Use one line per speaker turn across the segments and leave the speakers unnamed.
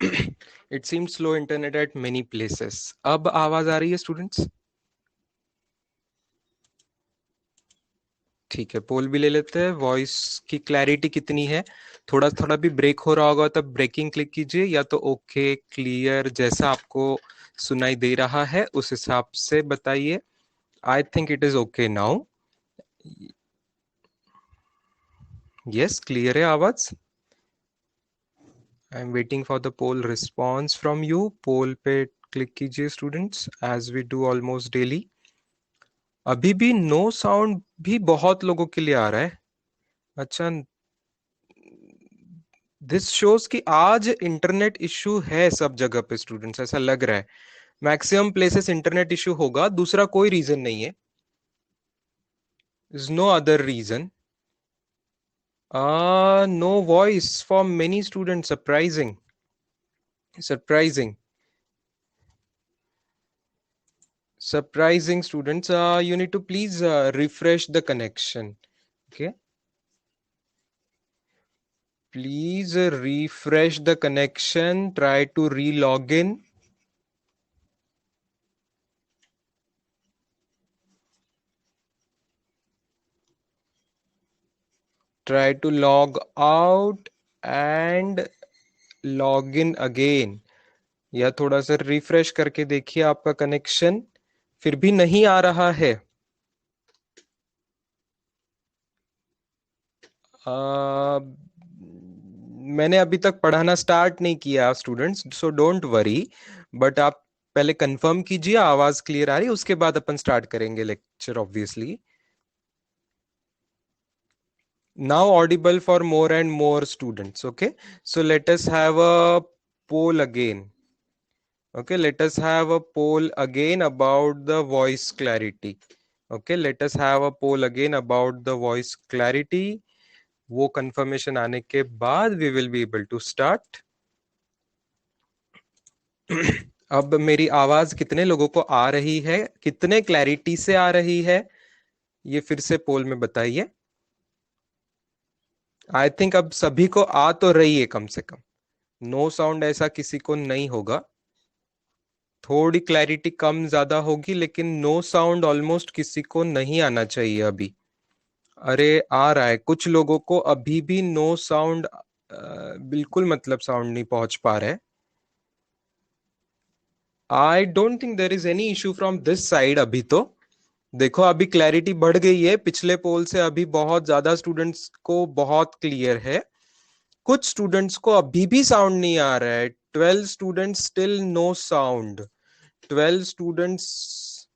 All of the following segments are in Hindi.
It seems slow internet eight many places. अब आवाज आ रही है स्टूडेंट्स? ठीक है, पोल भी ले लेते हैं। वॉइस की क्लैरिटी कितनी है? थोड़ा थोड़ा भी ब्रेक हो रहा होगा तब ब्रेकिंग क्लिक कीजिए, या तो ओके क्लियर जैसा आपको सुनाई दे रहा है उस हिसाब से बताइए। I think it is okay now. Yes, clear है आवाज। I am waiting for the poll response from you. Poll पे क्लिक कीजिए students, as we do almost daily. अभी भी नो साउंड भी बहुत लोगों के लिए आ रहा है। अच्छा, दिस शोज कि आज इंटरनेट इश्यू है सब जगह पे स्टूडेंट्स, ऐसा लग रहा है। मैक्सिमम प्लेसेस इंटरनेट इश्यू होगा, दूसरा कोई रीजन नहीं है। Is no other reason. No voice for many student. Surprising, surprising, surprising students. You need to please refresh the connection. Okay, please refresh the connection. Try to re-log in. Try to log out and log in again. या थोड़ा सा रिफ्रेश करके देखिए आपका कनेक्शन फिर भी नहीं आ रहा है। मैंने अभी तक पढ़ाना स्टार्ट नहीं किया students, so don't worry. But आप पहले कंफर्म कीजिए आवाज क्लियर आ रही है, उसके बाद अपन स्टार्ट करेंगे lecture obviously. Now audible for more and more students. Okay, so let us have a poll again. Okay, let us have a poll again about the voice clarity. Okay, let us have a poll again about the voice clarity. वो कंफर्मेशन आने के बाद we will be able to start. अब मेरी आवाज कितने लोगों को आ रही है, कितने क्लैरिटी से आ रही है, ये फिर से पोल में बताइए। आई थिंक अब सभी को आ तो रही है कम से कम। नो साउंड ऐसा किसी को नहीं होगा। थोड़ी क्लैरिटी कम ज्यादा होगी, लेकिन नो साउंड ऑलमोस्ट किसी को नहीं आना चाहिए अभी। अरे आ रहा है कुछ लोगों को अभी भी नो साउंड, बिल्कुल मतलब साउंड नहीं पहुंच पा रहा है। I don't think there is any issue from this side अभी तो। देखो अभी क्लैरिटी बढ़ गई है पिछले पोल से, अभी बहुत ज्यादा स्टूडेंट्स को बहुत क्लियर है। कुछ स्टूडेंट्स को अभी भी साउंड नहीं आ रहा है। 12 students still no sound. 12 students,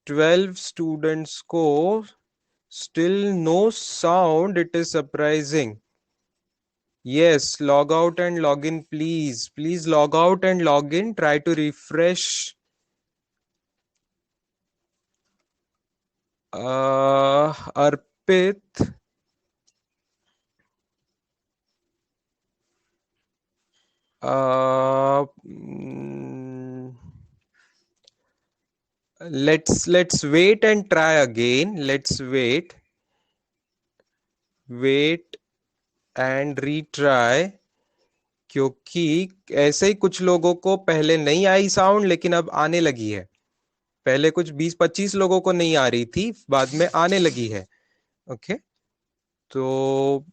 12 students को still no sound. It is surprising. yes, log out and log in please. Please log out and log in. Try to refresh. Arpit, let's wait and try again. Let's wait and retry, क्योंकि ऐसे ही कुछ लोगों को पहले नहीं आई साउंड लेकिन अब आने लगी है। पहले कुछ 20-25 लोगों को नहीं आ रही थी, बाद में आने लगी है। ओके, तो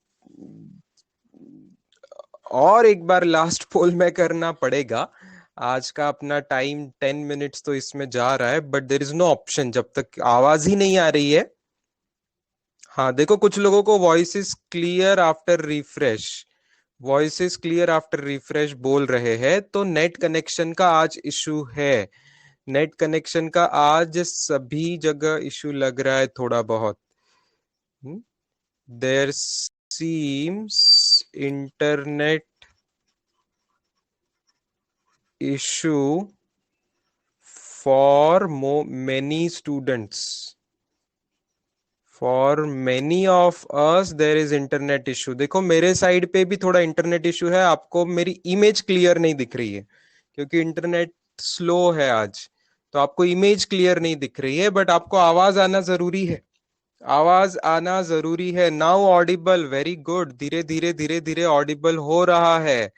और एक बार लास्ट पोल में करना पड़ेगा। आज का अपना टाइम 10 मिनट्स तो इसमें जा रहा है, but there is no option जब तक आवाज ही नहीं आ रही है। हाँ देखो, कुछ लोगों को voice is clear after refresh, voice is clear after refresh बोल रहे हैं, तो नेट कनेक्शन का आज इशू है। नेट कनेक्शन का आज सभी जगह इशू लग रहा है थोड़ा बहुत। There seems internet issue for many students. For many of us there is internet issue. देखो मेरे साइड पे भी थोड़ा इंटरनेट इशू है। आपको मेरी इमेज क्लियर नहीं दिख रही है क्योंकि इंटरनेट स्लो है आज, तो आपको इमेज क्लियर नहीं दिख रही है, बट आपको आवाज आना जरूरी है। आवाज आना जरूरी है। Now Audible, very good. धीरे धीरे धीरे धीरे ऑडिबल हो रहा है।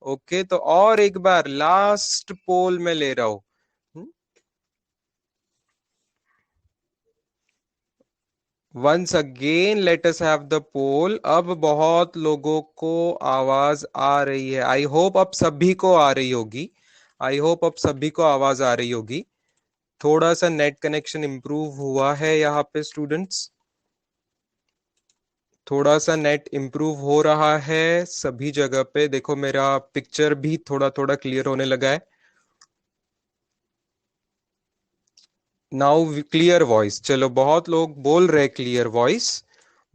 ओके, तो और एक बार लास्ट पोल में ले रहा हूं। Once again let us have the poll. अब बहुत लोगों को आवाज आ रही है। आई होप अब सभी को आ रही होगी। आई होप अब सभी को आवाज आ रही होगी। थोड़ा सा नेट कनेक्शन इंप्रूव हुआ है यहाँ पे स्टूडेंट्स। थोड़ा सा नेट इंप्रूव हो रहा है सभी जगह पे। देखो मेरा पिक्चर भी थोड़ा थोड़ा क्लियर होने लगा है। Now clear voice. चलो, बहुत लोग बोल रहे क्लियर वॉइस।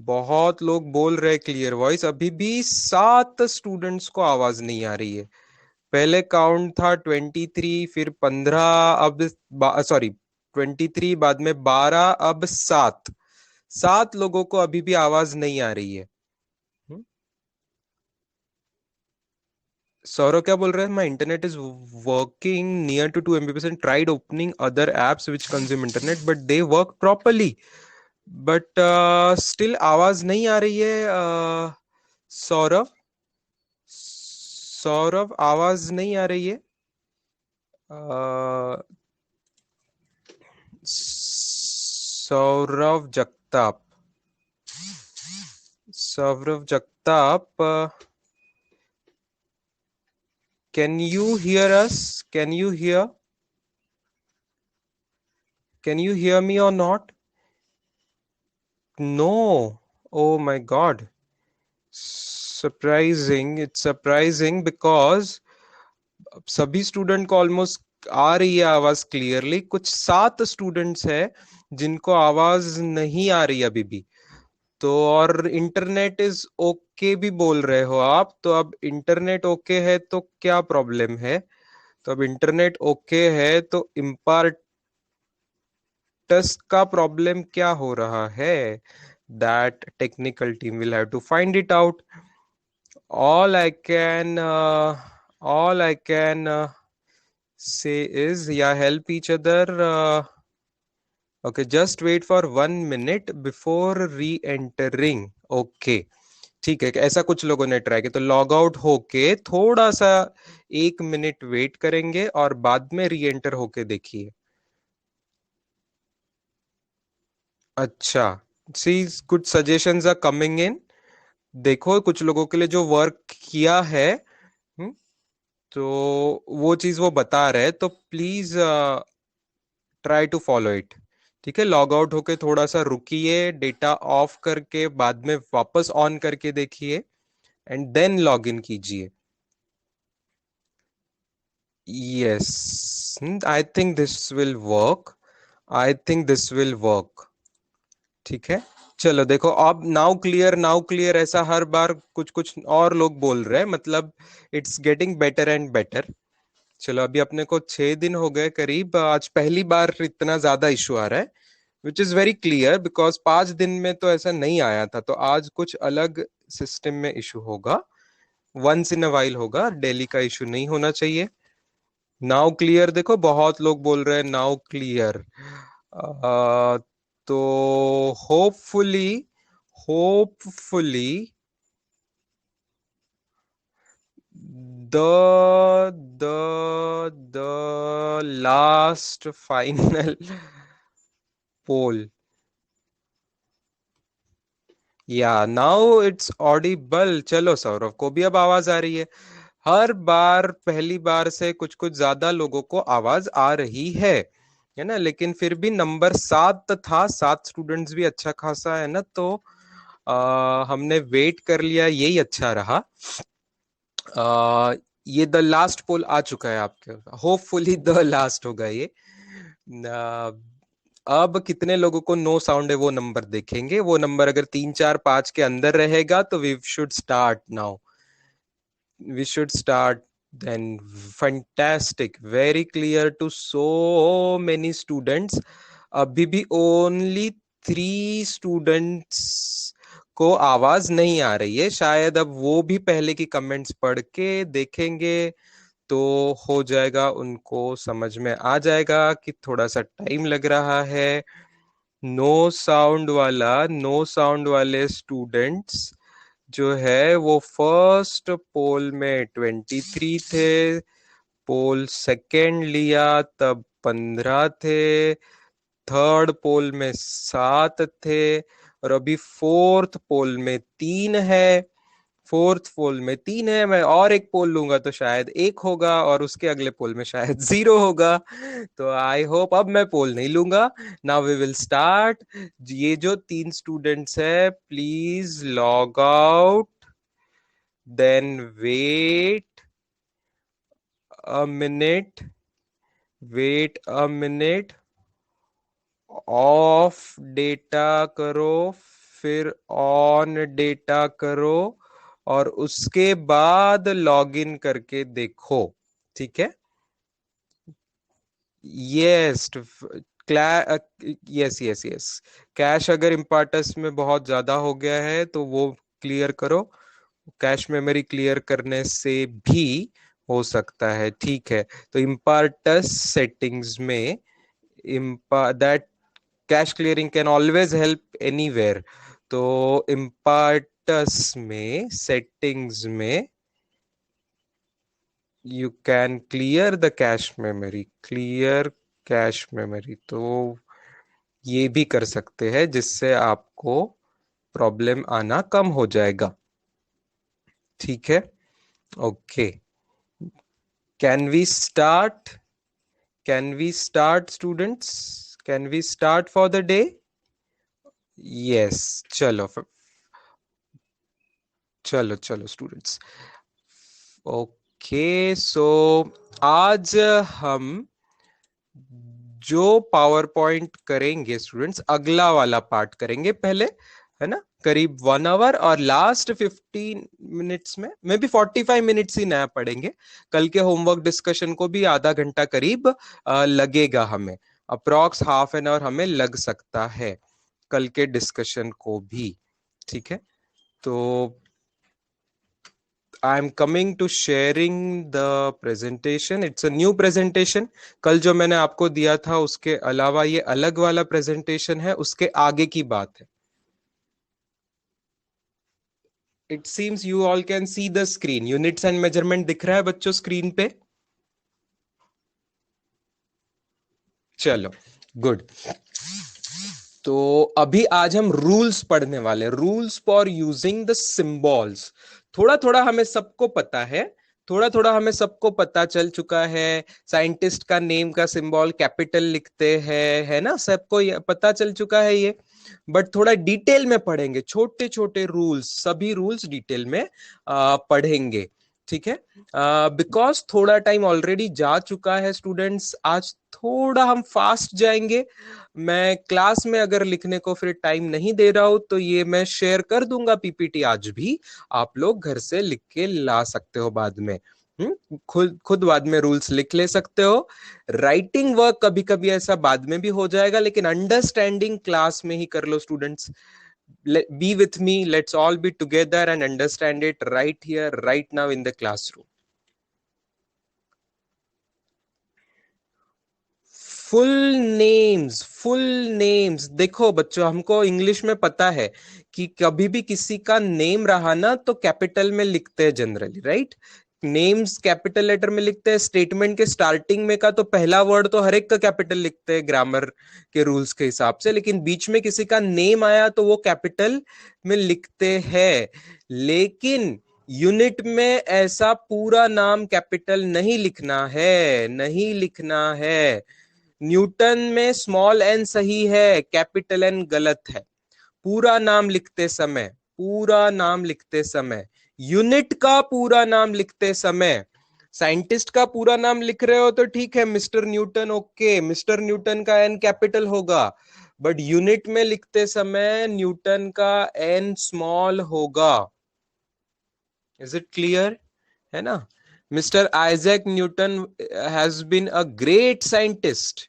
बहुत लोग बोल रहे क्लियर वॉइस। अभी भी 7 स्टूडेंट्स को आवाज नहीं आ रही है। पहले काउंट था 23, फिर 15, अब सॉरी 23, बाद में 12, अब 7। 7 लोगों को अभी भी आवाज नहीं आ रही है। सौरव क्या बोल रहे हैं? My internet is working near to 2 MB and tried opening other apps which consume internet but they work properly, but still आवाज नहीं आ रही है। सौरव, सौरव आवाज नहीं आ रही है। Saurav Jagtap, Saurav Jagtap, can you hear us? Can you hear me और not? No. Oh my God, surprising. It's surprising because सभी स्टूडेंट को ऑलमोस्ट आ रही है आवाज क्लियरली। कुछ 7 स्टूडेंट्स है जिनको आवाज नहीं आ रही अभी भी। तो और इंटरनेट इज ओके भी बोल रहे हो आप। तो अब इंटरनेट ओके है तो क्या प्रॉब्लम है? तो अब इंटरनेट ओके है तो इम्पार्टस का प्रॉब्लम क्या हो रहा है? That technical team will have to find it out. all i can uh, all I can say is, yeah, help each other. Okay, just wait for 1 minute before re-entering. Okay, ठीक है। ऐसा कुछ लोगों ने ट्राई किया तो लॉग आउट होके थोड़ा सा 1 मिनट वेट करेंगे और बाद में री एंटर होके देखिए। अच्छा, सी, कुछ सजेशंस आर कमिंग इन। देखो कुछ लोगों के लिए जो वर्क किया है, हम्म, तो वो चीज वो बता रहे, तो please try to follow it. ठीक है, लॉग आउट होके थोड़ा सा रुकिए, डेटा ऑफ करके बाद में वापस ऑन करके देखिए एंड देन लॉग इन कीजिए। Yes, I think this will work. I think this will work. ठीक है, चलो देखो अब नाउ क्लियर, नाउ क्लियर। ऐसा हर बार कुछ कुछ और लोग बोल रहे हैं, मतलब it's getting better and better. चलो, अभी अपने को 6 दिन हो गए करीब। आज पहली बार इतना ज्यादा इशू आ रहा है, which is very clear because 5 दिन में तो ऐसा नहीं आया था। तो आज कुछ अलग सिस्टम में इशू होगा, वंस इन अ वाइल होगा। डेली का इशू नहीं होना चाहिए। Now clear. देखो बहुत लोग बोल रहे हैं नाउ क्लियर। तो hopefully, hopefully the last final poll, या नाउ इट्स ऑडिबल। चलो, सौरभ को भी अब आवाज आ रही है। हर बार पहली बार से कुछ कुछ ज्यादा लोगों को आवाज आ रही है ना। लेकिन फिर भी नंबर 7 था, 7 स्टूडेंट्स भी अच्छा खासा है ना। तो हमने वेट कर लिया, यही अच्छा रहा। ये द लास्ट पोल आ चुका है आपके, होपफुली द लास्ट होगा ये। अब कितने लोगों को नो साउंड है वो नंबर देखेंगे। वो नंबर अगर 3 4 5 के अंदर रहेगा तो we should start now. We should start then. Fantastic, very clear to so many students. अभी भी only 3 students को आवाज नहीं आ रही है। शायद अब वो भी पहले की कमेंट्स पढ़ के देखेंगे तो हो जाएगा, उनको समझ में आ जाएगा कि थोड़ा सा टाइम लग रहा है। नो साउंड वाला, नो साउंड वाले स्टूडेंट्स जो है वो फर्स्ट पोल में 23 थे, पोल सेकेंड लिया तब 15 थे, थर्ड पोल में 7 थे, और अभी फोर्थ पोल में 3 है। फोर्थ पोल में 3 है, मैं और एक पोल लूंगा तो शायद 1 होगा, और उसके अगले पोल में शायद 0 होगा। तो आई होप अब मैं पोल नहीं लूंगा। Now we will start. ये जो 3 स्टूडेंट्स है, please log out, then wait a minute, wait a minute, off data करो, फिर ऑन डेटा करो, और उसके बाद लॉगिन करके देखो। ठीक है? Yes, yes yes yes. Cash अगर इम्पार्टस में बहुत ज्यादा हो गया है तो वो क्लियर करो। कैश मेमोरी क्लियर करने से भी हो सकता है। ठीक है, तो इम्पार्टस सेटिंग्स में that cash clearing can always help anywhere. तो इम्पार्टस में सेटिंग्स में you can clear the cache memory, clear cache memory. तो ये भी कर सकते हैं, जिससे आपको प्रॉब्लम आना कम हो जाएगा। ठीक है? Okay, can we start? Can we start students? Can we start for the day? Yes, चलो चलो चलो स्टूडेंट्स। ओके, सो आज हम जो पावर पॉइंट करेंगे स्टूडेंट्स, अगला वाला पार्ट करेंगे पहले, है ना? करीब 1 आवर, और लास्ट 15 मिनट्स में मे बी 45 मिनट्स ही नया पढ़ेंगे। कल के होमवर्क डिस्कशन को भी आधा घंटा करीब लगेगा हमें। अप्रॉक्स हाफ एन आवर हमें लग सकता है कल के डिस्कशन को भी। ठीक है? तो I am coming to sharing the presentation. It's a new presentation. कल जो मैंने आपको दिया था उसके अलावा ये अलग वाला प्रेजेंटेशन है, उसके आगे की बात है। It seems you all can see the screen. Units and measurement दिख रहा है बच्चों स्क्रीन पे? चलो, गुड। तो अभी आज हम रूल्स पढ़ने वाले, rules for using the symbols. थोड़ा थोड़ा हमें सबको पता है, थोड़ा थोड़ा हमें सबको पता चल चुका है। साइंटिस्ट का नेम का सिंबल कैपिटल लिखते हैं, है ना? सबको ये पता चल चुका है ये। बट थोड़ा डिटेल में पढ़ेंगे, छोटे छोटे रूल्स, सभी रूल्स डिटेल में पढ़ेंगे। ठीक है? बिकॉज थोड़ा टाइम ऑलरेडी जा चुका है स्टूडेंट्स, आज थोड़ा हम फास्ट जाएंगे। मैं क्लास में अगर लिखने को फिर टाइम नहीं दे रहा हूं तो ये मैं शेयर कर दूंगा पीपीटी आज भी, आप लोग घर से लिख के ला सकते हो बाद में। खुद खुद बाद में रूल्स लिख ले सकते हो। राइटिंग वर्क कभी कभी ऐसा बाद में भी हो जाएगा, लेकिन अंडरस्टैंडिंग क्लास में ही कर लो students. Be with me, let's all be together and understand it right here right now in the classroom. Full names, full names. देखो बच्चों, हमको इंग्लिश में पता है कि कभी भी किसी का नेम रहा ना तो कैपिटल में लिखते हैं generally, right? Names capital letter में लिखते हैं। स्टेटमेंट के स्टार्टिंग में का तो पहला वर्ड तो हर एक का कैपिटल लिखते हैं ग्रामर के रूल्स के हिसाब से, लेकिन बीच में किसी का नेम आया तो वो कैपिटल में लिखते हैं। लेकिन यूनिट में ऐसा पूरा नाम कैपिटल नहीं लिखना है, नहीं लिखना है। न्यूटन में स्मॉल एन सही है, कैपिटल एन गलत है। पूरा नाम लिखते समय, पूरा नाम लिखते समय, यूनिट का पूरा नाम लिखते समय, साइंटिस्ट का पूरा नाम लिख रहे हो तो ठीक है, mister Newton, okay, mister Newton का एन कैपिटल होगा। बट यूनिट में लिखते समय न्यूटन का एन स्मॉल होगा। Is it clear? है ना? Mister Isaac Newton has been a great scientist,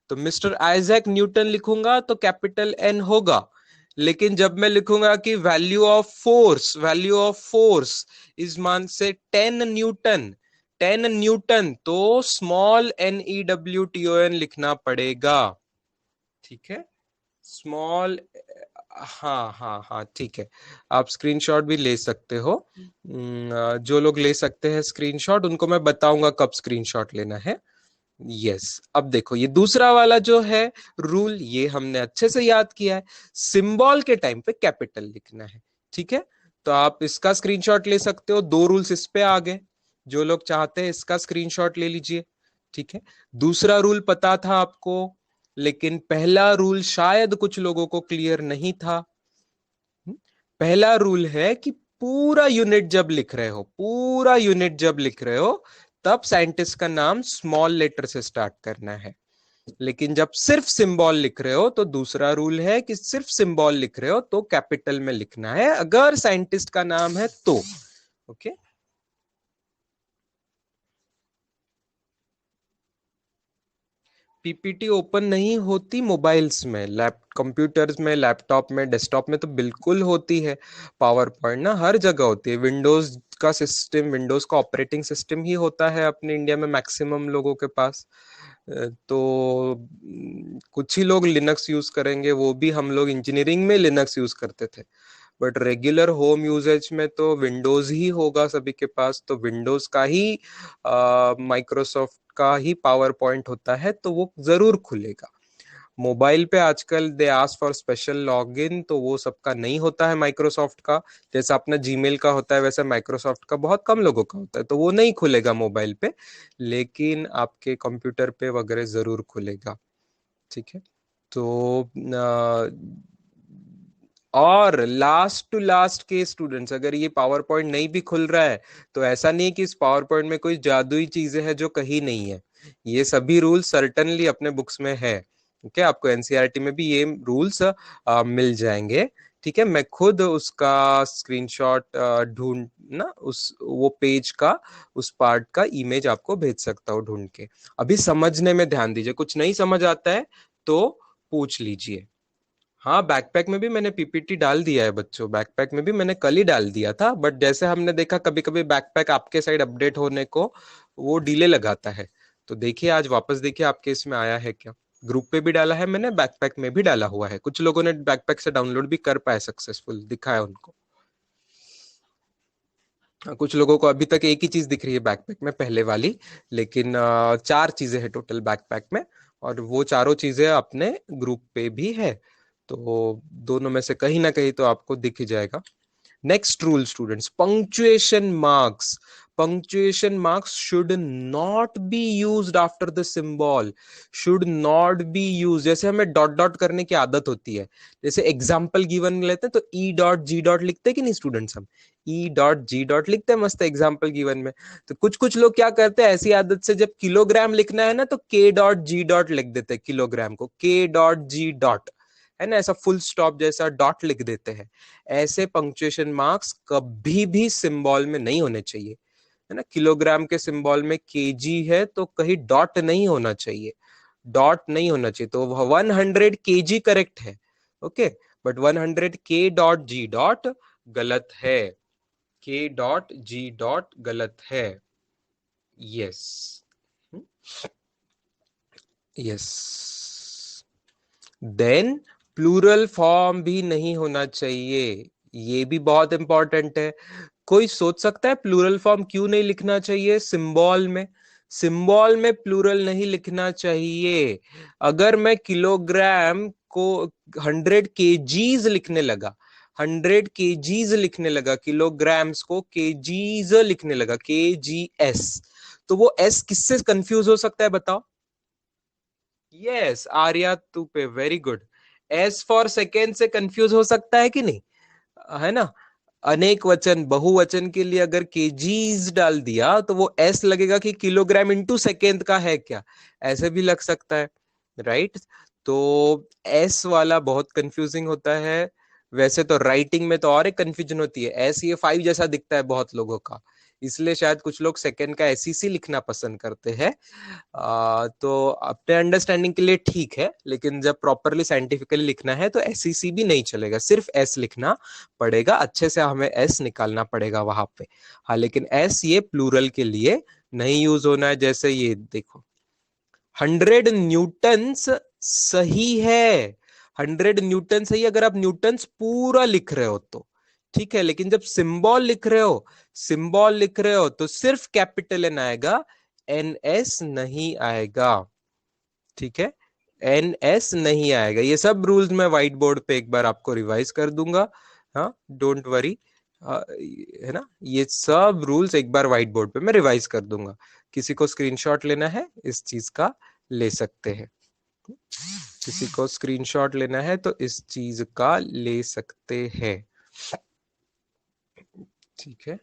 तो मिस्टर आइजैक न्यूटन लिखूंगा तो कैपिटल एन होगा। लेकिन जब मैं लिखूंगा कि value of force, value of force is मान से 10 न्यूटन, 10 न्यूटन, तो स्मॉल NEWTON लिखना पड़ेगा। ठीक है? स्मॉल हाँ हाँ हाँ ठीक है, आप स्क्रीनशॉट भी ले सकते हो। जो लोग ले सकते हैं स्क्रीनशॉट उनको मैं बताऊंगा कब स्क्रीनशॉट लेना है। यस, अब देखो ये दूसरा वाला जो है रूल, ये हमने अच्छे से याद किया है। सिंबल के टाइम पे कैपिटल लिखना है, ठीक है। तो आप इसका स्क्रीनशॉट ले सकते हो, दो रूल्स इस पे आ गए। जो लोग चाहते हैं इसका स्क्रीनशॉट ले लीजिए, ठीक है। दूसरा रूल पता था आपको, लेकिन पहला रूल शायद कुछ लोगों को क्लियर नहीं था। पहला रूल है कि पूरा यूनिट जब लिख रहे हो, पूरा यूनिट जब लिख रहे हो, तब साइंटिस्ट का नाम स्मॉल लेटर से स्टार्ट करना है। लेकिन जब सिर्फ सिंबल लिख रहे हो तो दूसरा रूल है कि सिर्फ सिंबल लिख रहे हो तो कैपिटल में लिखना है, अगर साइंटिस्ट का नाम है तो। ओके, पीपीटी ओपन नहीं होती मोबाइल्स में, कंप्यूटर्स में, लैपटॉप में, डेस्कटॉप में तो बिल्कुल होती है। पावर पॉइंट ना हर जगह होती है। विंडोज का सिस्टम, विंडोज का ऑपरेटिंग सिस्टम ही होता है अपने इंडिया में मैक्सिमम लोगों के पास। तो कुछ ही लोग लिनक्स यूज करेंगे, वो भी हम लोग इंजीनियरिंग में लिनक्स यूज करते थे। बट रेगुलर होम यूजेज में तो विंडोज ही होगा सभी के पास, तो विंडोज का ही, माइक्रोसॉफ्ट का ही पावर पॉइंट होता है, तो वो जरूर खुलेगा। मोबाइल पे आजकल they ask for special login, तो वो सबका नहीं होता है माइक्रोसॉफ्ट का। जैसा अपना जीमेल का होता है वैसे माइक्रोसॉफ्ट का बहुत कम लोगों का होता है, तो वो नहीं खुलेगा मोबाइल पे, लेकिन आपके कंप्यूटर पे वगैरह जरूर खुलेगा, ठीक है। तो और लास्ट टू लास्ट के स्टूडेंट्स, अगर ये पावर पॉइंट नहीं भी खुल रहा है, तो ऐसा नहीं कि इस पावर पॉइंट में कोई जादुई चीजें हैं जो कहीं नहीं है। ये सभी रूल्स सर्टनली अपने बुक्स में है। ओके, आपको एनसीईआरटी में भी ये रूल्स मिल जाएंगे, ठीक है। मैं खुद उसका स्क्रीनशॉट ढूंढ ना, उस वो पेज का, उस पार्ट का इमेज आपको भेज सकता हूँ ढूंढ के। अभी समझने में ध्यान दीजिए, कुछ नहीं समझ आता है तो पूछ लीजिए। हाँ, बैकपैक में भी मैंने पीपीटी डाल दिया है बच्चों, बैकपैक में भी मैंने कल ही डाल दिया था, बट जैसे हमने देखा कभी कभी बैकपैक आपके साइड अपडेट होने को वो डिले लगाता है। तो देखिए आज वापस देखिए आपके इसमें आया है क्या। ग्रुप पे भी डाला है मैंने, बैकपैक में भी डाला हुआ है, कुछ लोगों ने बैकपैक से डाउनलोड भी कर पाए, सक्सेसफुल दिखा है उनको। कुछ लोगों को अभी तक एक ही चीज दिख रही है बैकपैक में, पहले वाली, लेकिन चार चीजें हैं टोटल बैकपैक में, और वो चारों चीजें अपने ग्रुप पे भी है। तो दोनों में से कहीं ना कहीं तो आपको दिख ही जाएगा। Next rule, students, punctuation marks. Punctuation marks should not be used after the symbol. Should not be used. जैसे हमें डॉट डॉट करने की आदत होती है, जैसे एग्जाम्पल गिवन लेते हैं तो ई डॉट जी डॉट लिखते हैं कि नहीं स्टूडेंट्स, हम ई डॉट जी डॉट लिखते हैं मस्त एग्जाम्पल गिवन में। तो कुछ कुछ लोग क्या करते हैं ऐसी आदत से, जब किलोग्राम लिखना है ना तो के डॉट जी डॉट लिख देते हैं, किलोग्राम को के डॉट जी डॉट, है ना, ऐसा फुल स्टॉप जैसा डॉट लिख देते हैं। ऐसे पंक्चुएशन मार्क्स कभी भी सिंबल में नहीं होने चाहिए, है ना। किलोग्राम के सिंबल में केजी है तो कहीं डॉट नहीं होना चाहिए, डॉट नहीं होना चाहिए। तो 100 केजी करेक्ट है, ओके, बट 100 के डॉट जी डॉट गलत है, के डॉट जी डॉट गलत है। Yes, yes. Then plural form भी नहीं होना चाहिए, ये भी बहुत इंपॉर्टेंट है। कोई सोच सकता है प्लूरल फॉर्म क्यों नहीं लिखना चाहिए सिंबल में? सिंबल में प्लूरल नहीं लिखना चाहिए। अगर मैं किलोग्राम को 100 केजीज लिखने लगा, 100 केजीज लिखने लगा, किलोग्राम्स को केजीज लिखने लगा, केजीएस, तो वो एस किससे कंफ्यूज हो सकता है बताओ? यस, आर्या तू पे, very good. S for second से कंफ्यूज हो सकता है कि नहीं, है ना। अनेक वचन, बहुवचन के लिए अगर केजीज डाल दिया तो वो एस लगेगा कि किलोग्राम इंटू सेकेंड का है क्या, ऐसे भी लग सकता है, राइट। तो एस वाला बहुत कंफ्यूजिंग होता है। वैसे तो राइटिंग में तो और एक कंफ्यूजन होती है, एस ये 5 जैसा दिखता है बहुत लोगों का, इसलिए शायद कुछ लोग सेकेंड का एसईसी लिखना पसंद करते हैं। तो अपने अंडरस्टैंडिंग के लिए ठीक है, लेकिन जब प्रॉपरली साइंटिफिकली लिखना है तो एसईसी भी नहीं चलेगा, सिर्फ एस लिखना पड़ेगा, अच्छे से हमें एस निकालना पड़ेगा वहां पे। हाँ, लेकिन एस ये प्लूरल के लिए नहीं यूज होना है। जैसे ये देखो, 100 न्यूटन्स सही है, 100 न्यूटन सही अगर आप न्यूटन्स पूरा लिख रहे हो तो, ठीक है। लेकिन जब सिंबल लिख रहे हो, सिंबल लिख रहे हो तो सिर्फ कैपिटल एन आएगा, एन एस नहीं आएगा, ठीक है। एन एस नहीं आएगा। ये सब रूल्स मैं व्हाइट बोर्ड पे एक बार आपको रिवाइज कर दूंगा, हाँ, डोंट वरी, है ना। ये सब रूल्स एक बार व्हाइट बोर्ड पे मैं रिवाइज कर दूंगा। किसी को स्क्रीनशॉट लेना है इस चीज का ले सकते हैं, किसी को स्क्रीनशॉट लेना है तो इस चीज का ले सकते हैं, ठीक है।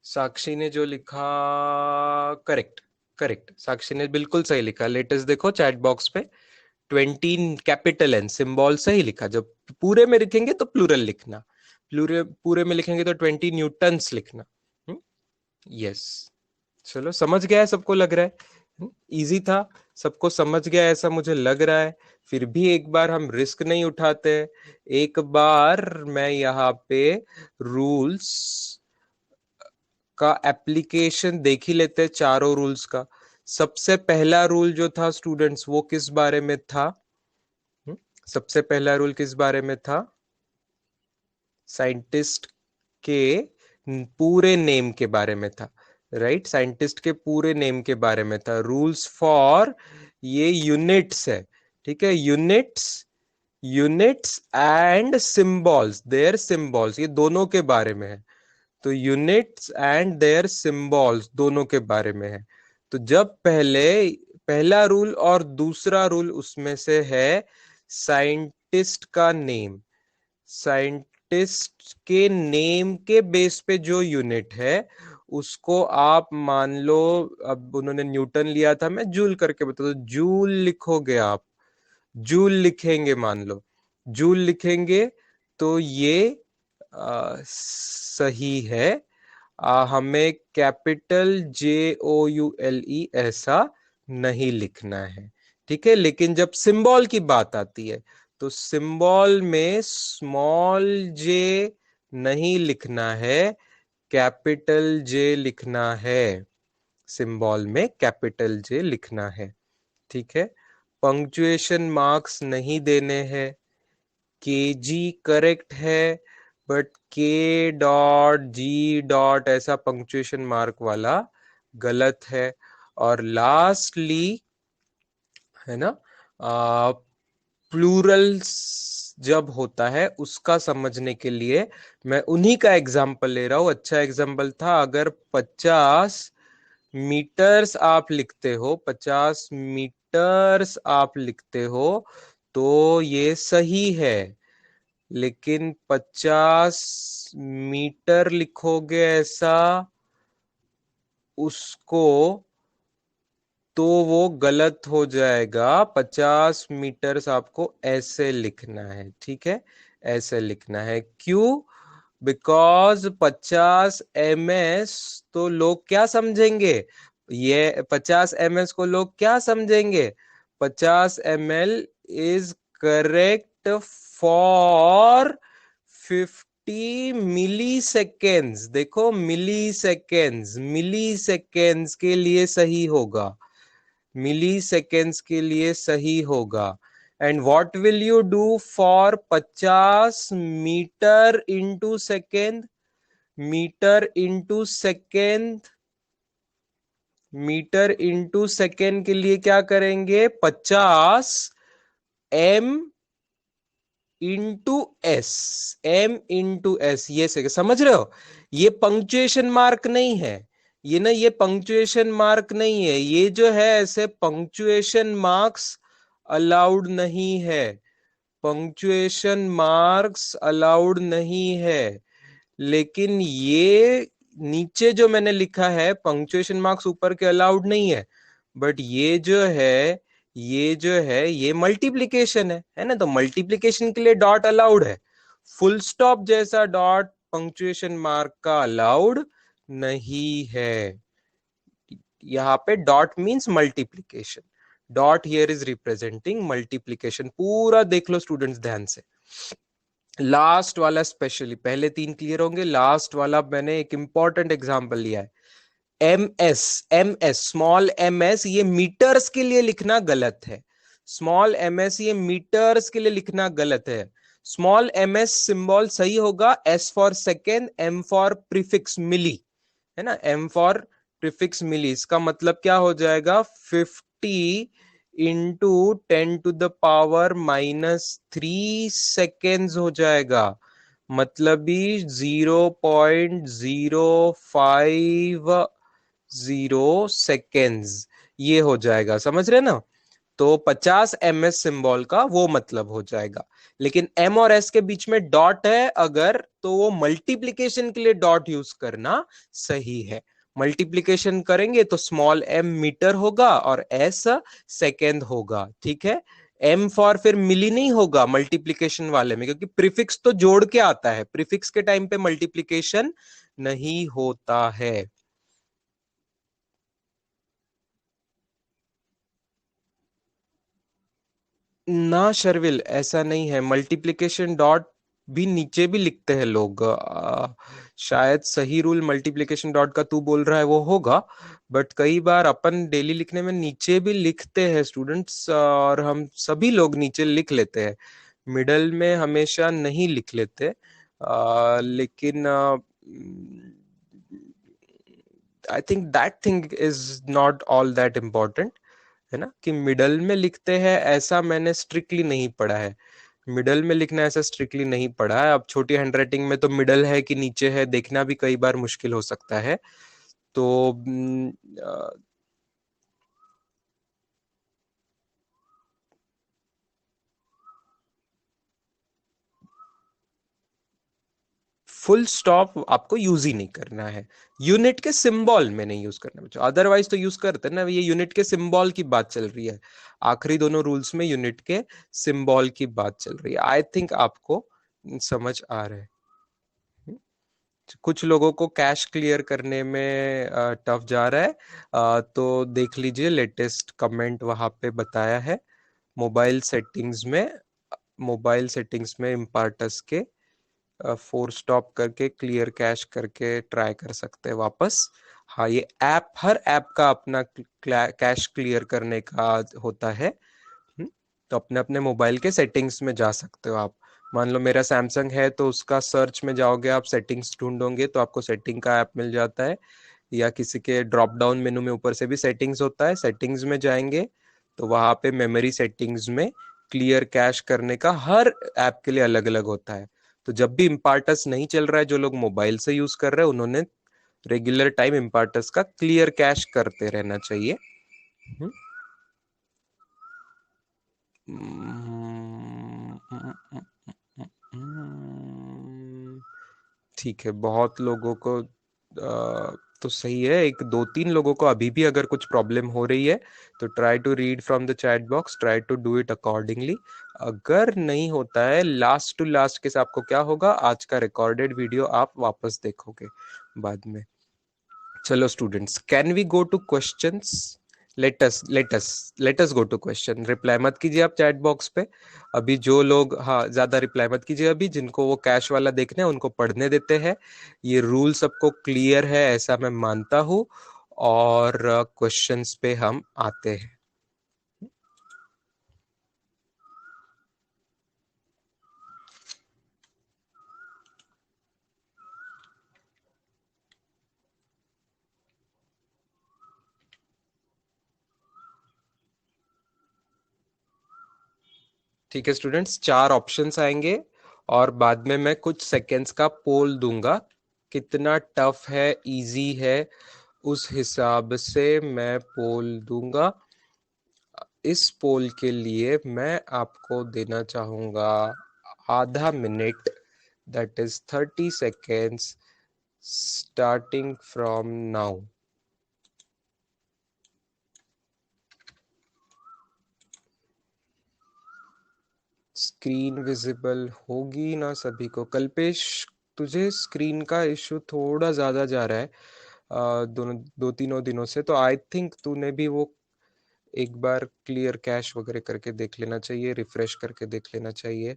साक्षी ने जो लिखा, करेक्ट, करेक्ट, साक्षी ने बिल्कुल सही लिखा। लेटेस्ट देखो चैट बॉक्स पे, 20 कैपिटल एन सिंबल सही लिखा। जब पूरे में लिखेंगे तो प्लूरल लिखना, पूरे पूरे में लिखेंगे तो 20 न्यूटन्स लिखना। यस, चलो समझ गया है, सबको लग रहा है इजी था, सबको समझ गया है ऐसा मुझे लग रहा है। फिर भी एक बार हम रिस्क नहीं उठाते, एक बार मैं यहाँ पे रूल्स का एप्लीकेशन देख ही लेते हैं, चारों रूल्स का। सबसे पहला रूल जो था स्टूडेंट्स वो किस बारे में था? सबसे पहला रूल किस बारे में था? साइंटिस्ट के पूरे नेम के बारे में था, राइट। साइंटिस्ट के पूरे नेम के बारे में था। रूल्स फॉर ये यूनिट्स है, ठीक है। Units, units and symbols, their symbols, ये दोनों के बारे में है। तो यूनिट्स एंड देयर सिंबल्स दोनों के बारे में है। तो जब पहले पहला रूल और दूसरा रूल उसमें से है साइंटिस्ट का नेम, साइंटिस्ट के नेम के बेस पे जो यूनिट है उसको आप मान लो, अब उन्होंने न्यूटन लिया था, मैं जूल करके बता दो, जूल लिखोगे आप, जूल लिखेंगे, मान लो जूल लिखेंगे तो ये सही है। हमें कैपिटल JOULE ऐसा नहीं लिखना है, ठीक है। लेकिन जब सिंबल की बात आती है तो सिंबल में स्मॉल जे नहीं लिखना है, कैपिटल जे लिखना है। सिंबल में कैपिटल जे लिखना है, ठीक है। पंक्चुएशन मार्क्स नहीं देने हैं। KG करेक्ट है, बट K.G. ऐसा पंक्चुएशन मार्क वाला गलत है। और लास्टली, है ना, प्लूरल जब होता है उसका समझने के लिए मैं उन्हीं का एग्जाम्पल ले रहा हूं। अच्छा एग्जाम्पल था, अगर 50 मीटर्स आप लिखते हो, 50 मीटर्स आप लिखते हो तो ये सही है। लेकिन 50 मीटर लिखोगे ऐसा, उसको तो वो गलत हो जाएगा। 50 मीटर्स आपको ऐसे लिखना है, ठीक है, ऐसे लिखना है। क्यों? बिकॉज 50 ms तो लोग क्या समझेंगे, ये 50 ms को लोग क्या समझेंगे? 50 ml is correct for 50 milliseconds. देखो मिली सेकेंड्स, मिली सेकेंड्स के लिए सही होगा, मिली सेकेंड्स के लिए सही होगा। And what will you do for 50 metre into second? Metre into second, metre into second के लिए क्या करेंगे? 50 M into S, M into S. ये से समझ रहे हो? ये पंक्चुएशन मार्क नहीं है, ये ना, ये पंक्चुएशन मार्क नहीं है। ये जो है ऐसे पंक्चुएशन मार्क्स अलाउड नहीं है, पंक्चुएशन मार्क्स अलाउड नहीं है। लेकिन ये नीचे जो मैंने लिखा है पंक्चुएशन मार्क्स ऊपर के अलाउड नहीं है, बट ये जो है, ये जो है ये मल्टीप्लिकेशन है ना, तो मल्टीप्लिकेशन के लिए डॉट अलाउड है। फुल स्टॉप जैसा डॉट पंक्चुएशन मार्क का अलाउड नहीं है। यहाँ पे dot means multiplication, dot here is representing multiplication. पूरा देख लो स्टूडेंट्स ध्यान से, लास्ट वाला स्पेशली, पहले तीन क्लियर होंगे, लास्ट वाला मैंने एक इंपॉर्टेंट एग्जांपल लिया है। M S small M S, ये मीटर्स के लिए लिखना गलत है। स्मॉल एम एस ये मीटर्स के लिए लिखना गलत है। स्मॉल एम एस सिंबल सही होगा S for second, M for prefix milli, है ना, एम फॉर प्रीफिक्स मिली। इसका मतलब क्या हो जाएगा, 50 × 10⁻³ हो जाएगा, मतलब भी 0.050 ये हो जाएगा, समझ रहे ना। तो 50 ms सिंबल का वो मतलब हो जाएगा। लेकिन एम और एस के बीच में डॉट है अगर, तो वो मल्टीप्लीकेशन के लिए डॉट यूज करना सही है। मल्टीप्लीकेशन करेंगे तो स्मॉल एम मीटर होगा और एस सेकेंड होगा, ठीक है। एम फॉर फिर मिली नहीं होगा मल्टीप्लीकेशन वाले में, क्योंकि प्रीफिक्स तो जोड़ के आता है, प्रीफिक्स के टाइम पे मल्टीप्लीकेशन नहीं होता है। ना शर्विल, ऐसा नहीं है, मल्टीप्लिकेशन डॉट भी नीचे भी लिखते हैं लोग। शायद सही रूल मल्टीप्लिकेशन डॉट का तू बोल रहा है वो होगा, बट कई बार अपन डेली लिखने में नीचे भी लिखते हैं स्टूडेंट्स, और हम सभी लोग नीचे लिख लेते हैं, मिडल में हमेशा नहीं लिख लेते। लेकिन I think that thing is not all that important, है ना, कि मिडल में लिखते हैं ऐसा मैंने स्ट्रिक्टली नहीं पढ़ा है। मिडल में लिखना ऐसा स्ट्रिक्टली नहीं पढ़ा है। अब छोटी हैंडराइटिंग में तो मिडल है कि नीचे है देखना भी कई बार मुश्किल हो सकता है। तो फुल स्टॉप आपको यूज ही नहीं करना है, यूनिट के सिंबल में नहीं यूज करना बच्चों, अदरवाइज तो यूज करते हैं ना, ये यूनिट के सिंबल की बात चल रही है। आखिरी दोनों रूल्स में यूनिट के सिंबल की बात चल रही है। आई थिंक आपको समझ आ रहा है। कुछ लोगों को कैश क्लियर करने में टफ जा रहा है, तो देख लीजिए लेटेस्ट कमेंट वहां पे बताया है। मोबाइल सेटिंग्स में, मोबाइल सेटिंग्स में इम्पार्टस के 4 स्टॉप करके क्लियर कैश करके ट्राई कर सकते हैं वापस। हाँ, ये ऐप, हर ऐप का अपना कैश क्लियर करने का होता है। तो अपने अपने मोबाइल के सेटिंग्स में जा सकते हो आप। मान लो मेरा सैमसंग है तो उसका सर्च में जाओगे आप, सेटिंग्स ढूंढोगे तो आपको सेटिंग का ऐप मिल जाता है, या किसी के ड्रॉप डाउन मेनू में ऊपर से भी सेटिंग्स होता है, सेटिंग्स में जाएंगे तो वहां पे मेमोरी सेटिंग्स में क्लियर कैश करने का हर ऐप के लिए अलग अलग होता है। तो जब भी इम्पार्टस नहीं चल रहा है, जो लोग मोबाइल से यूज कर रहे हैं उन्होंने रेगुलर टाइम इम्पार्टस का क्लियर कैश करते रहना चाहिए। हम्म। ठीक है, बहुत लोगों को तो सही है, एक दो तीन लोगों को अभी भी अगर कुछ प्रॉब्लम हो रही है तो try to read from the chat box, try to do it accordingly. अगर नहीं होता है, लास्ट टू लास्ट केस आपको क्या होगा, आज का रिकॉर्डेड वीडियो आप वापस देखोगे बाद में। चलो students, can we go to questions? Let us go to question. Reply मत कीजिए आप चैट बॉक्स पे अभी, जो लोग, हाँ, ज्यादा रिप्लाई मत कीजिए अभी, जिनको वो कैश वाला देखना है उनको पढ़ने देते हैं। ये रूल सबको क्लियर है ऐसा मैं मानता हूँ, और क्वेश्चंस पे हम आते हैं। ठीक है स्टूडेंट्स, 4 ऑप्शंस आएंगे और बाद में मैं कुछ सेकेंड्स का पोल दूंगा, कितना टफ है इजी है उस हिसाब से मैं पोल दूंगा। इस पोल के लिए मैं आपको देना चाहूंगा आधा minute, that is 30 seconds starting from now. Screen visible होगी ना सभी को? कल्पेश, तुझे स्क्रीन का इशू थोड़ा ज्यादा जा रहा है दोनों दो तीनों दिनों से, तो आई थिंक तूने भी वो एक बार क्लियर कैश वगैरह करके देख लेना चाहिए, रिफ्रेश करके देख लेना चाहिए।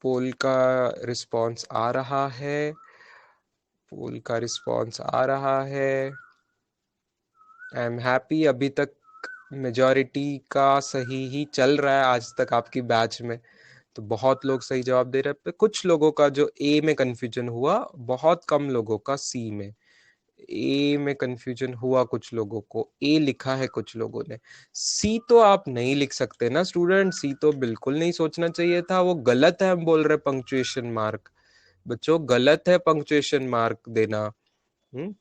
पोल का रिस्पॉन्स आ रहा है, पोल का रिस्पॉन्स आ रहा है। आई एम हैप्पी, अभी तक मेजॉरिटी का सही ही चल रहा है आज तक आपकी बैच में। तो बहुत लोग सही जवाब दे रहे हैं। कुछ लोगों का जो ए में कंफ्यूजन हुआ, बहुत कम लोगों का सी में। ए में कंफ्यूजन हुआ कुछ लोगों को, ए लिखा है कुछ लोगों ने। सी तो आप नहीं लिख सकते ना स्टूडेंट, सी तो बिल्कुल नहीं सोचना चाहिए था, वो गलत है। हम बोल रहे पंक्चुएशन मार्क, बच्चों गलत है पंक्चुएशन मार्क देना।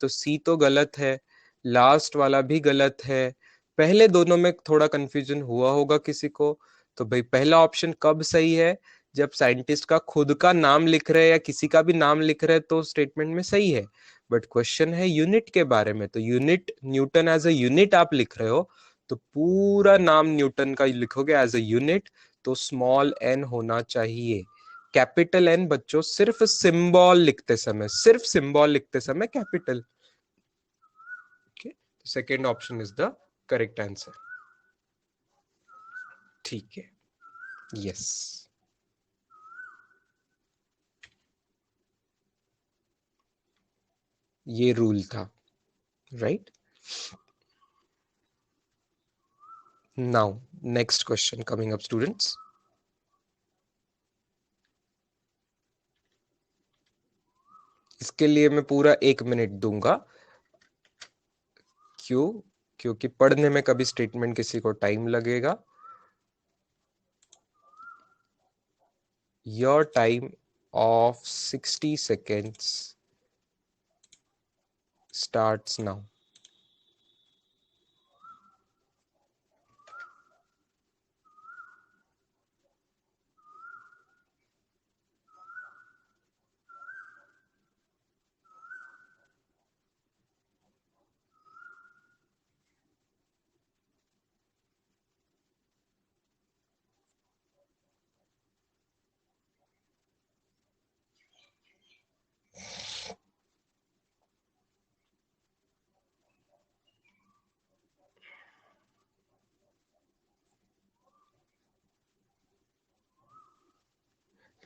तो सी तो गलत है, लास्ट वाला भी गलत है। पहले दोनों में थोड़ा कंफ्यूजन हुआ होगा किसी को। तो भाई पहला ऑप्शन कब सही है? जब साइंटिस्ट का खुद का नाम लिख रहे हैं या किसी का भी नाम लिख रहे हैं तो स्टेटमेंट में सही है। बट क्वेश्चन है यूनिट के बारे में, तो unit Newton as a unit आप लिख रहे हो, तो पूरा नाम न्यूटन का लिखोगे एज अ यूनिट, तो स्मॉल एन होना चाहिए। कैपिटल एन बच्चों सिर्फ सिंबल लिखते समय, सिर्फ सिंबल लिखते समय capital. Okay, second option is the correct answer. ठीक है, यस, ये रूल था, right. Now next question coming up students. इसके लिए मैं पूरा 1 मिनट दूंगा। क्यों? क्योंकि पढ़ने में कभी स्टेटमेंट किसी को टाइम लगेगा। Your time of 60 seconds starts now.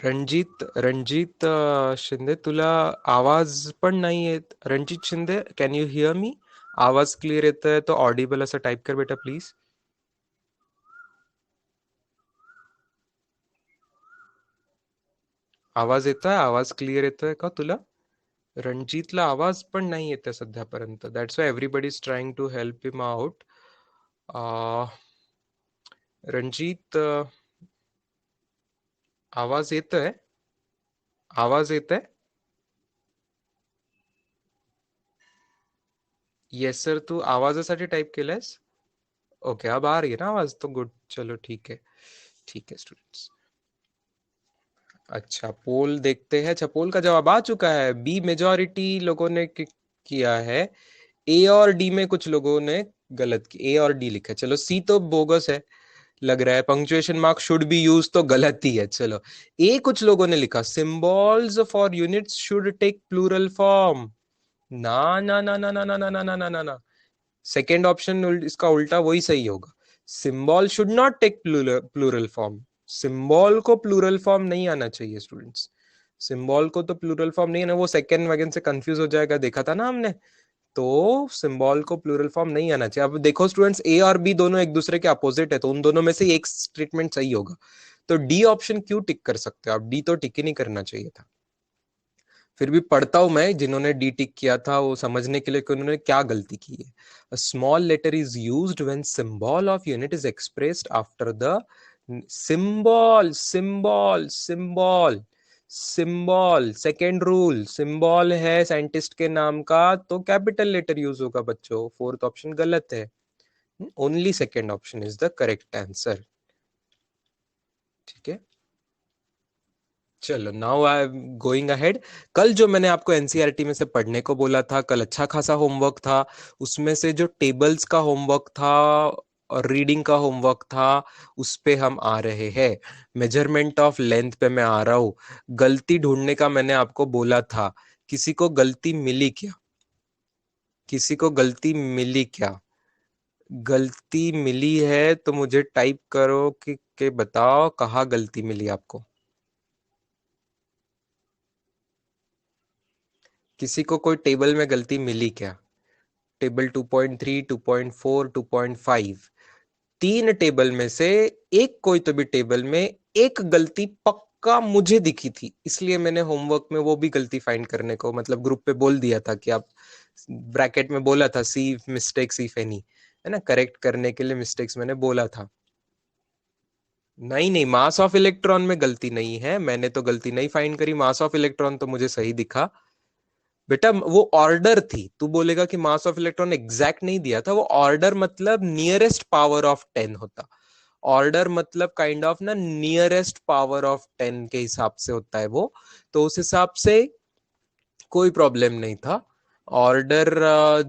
Ranjit Shinde, तुला आवाज पण नाही येत. Ranjit Shinde, can you hear me? आवाज क्लिअर येतोय तो ऑडिबल असं टाइप कर बेटा प्लीज. आवाज येतोय? आवाज क्लिअर येतोय का तुला? रणजीतला आवाज पण नाही येते सध्यापर्यंत. That's why everybody is trying to help him out. Ranjit, आवाज येतोय? आवाज येतोय? येस सर, तू आवाजासाठी टाइप केलंयस? ओके, अब आ रही है ना आवाज, तो गुड, चलो ठीक है. ठीक है स्टूडेंट्स. अच्छा, पोल देखते हैं. अच्छा, पोल का जवाब आ चुका है. बी मेजॉरिटी लोगों ने किया है. ए और डी में कुछ लोगों ने गलत की, ए और डी लिखा है. चलो, सी तो बोगस है लग रहा है. Punctuation mark should be use तो गलत ही है. चलो, ए कुछ लोगों ने लिखा symbols for units should take plural form. ना ना ना ना ना ना ना ना ना ना ना, सेकेंड ऑप्शन इसका उल्टा वही सही होगा. Symbol should not take plural form. Symbol को प्लूरल फॉर्म नहीं आना चाहिए स्टूडेंट्स. सिंबल को तो प्लूरल फॉर्म नहीं आना, वो सेकेंड वैगन से कंफ्यूज हो जाएगा, देखा था ना हमने. तो सिंबल को प्लूरल फॉर्म नहीं आना चाहिए. अब देखो स्टूडेंट्स, ए और बी दोनों एक दूसरे के अपोजिट है, तो उन दोनों में से एक स्टेटमेंट सही होगा. तो डी ऑप्शन क्यों टिक कर सकते हो आप? डी तो टिक ही नहीं करना चाहिए था. फिर भी पढ़ता हूं मैं, जिन्होंने डी टिक किया था वो समझने के लिए कि उन्होंने क्या गलती की है. A small letter is used when symbol of unit is expressed after the symbol. Symbol symbol symbol, second rule. Symbol है साइंटिस्ट के नाम का तो कैपिटल लेटर यूज होगा बच्चों. फोर्थ ऑप्शन गलत है. Only second option is the correct answer. ठीक है, चलो now I am going ahead. कल जो मैंने आपको एनसीईआरटी में से पढ़ने को बोला था, कल अच्छा खासा होमवर्क था. उसमें से जो टेबल्स का होमवर्क था और रीडिंग का होमवर्क था, उस पे हम आ रहे हैं. मेजरमेंट ऑफ लेंथ पे मैं आ रहा हूँ. गलती ढूंढने का मैंने आपको बोला था. किसी को गलती मिली क्या? किसी को गलती मिली क्या? गलती मिली है तो मुझे टाइप करो कि बताओ कहाँ गलती मिली आपको. किसी को कोई टेबल में गलती मिली क्या? टेबल 2.3, 2.4, 2.5, तीन टेबल में से एक कोई तो भी टेबल में एक गलती पक्का मुझे दिखी थी, इसलिए मैंने होमवर्क में वो भी गलती फाइंड करने को मतलब ग्रुप पे बोल दिया था कि आप ब्रैकेट में बोला था सी मिस्टेक्स इफ एनी, है ना, करेक्ट करने के लिए मिस्टेक्स मैंने बोला था। नहीं नहीं, मास ऑफ इलेक्ट्रॉन में गलती नहीं है, मैंने तो गलती नहीं फाइंड करी, मास ऑफ इलेक्ट्रॉन तो मुझे सही दिखा। बेटा वो ऑर्डर थी, तू बोलेगा कि मास ऑफ इलेक्ट्रॉन एग्जैक्ट नहीं दिया था, वो ऑर्डर मतलब नियरेस्ट पावर ऑफ 10 होता। ऑर्डर मतलब काइंड ऑफ ना नियरेस्ट पावर ऑफ 10 के हिसाब से होता है वो, तो उस हिसाब से कोई प्रॉब्लम नहीं था। ऑर्डर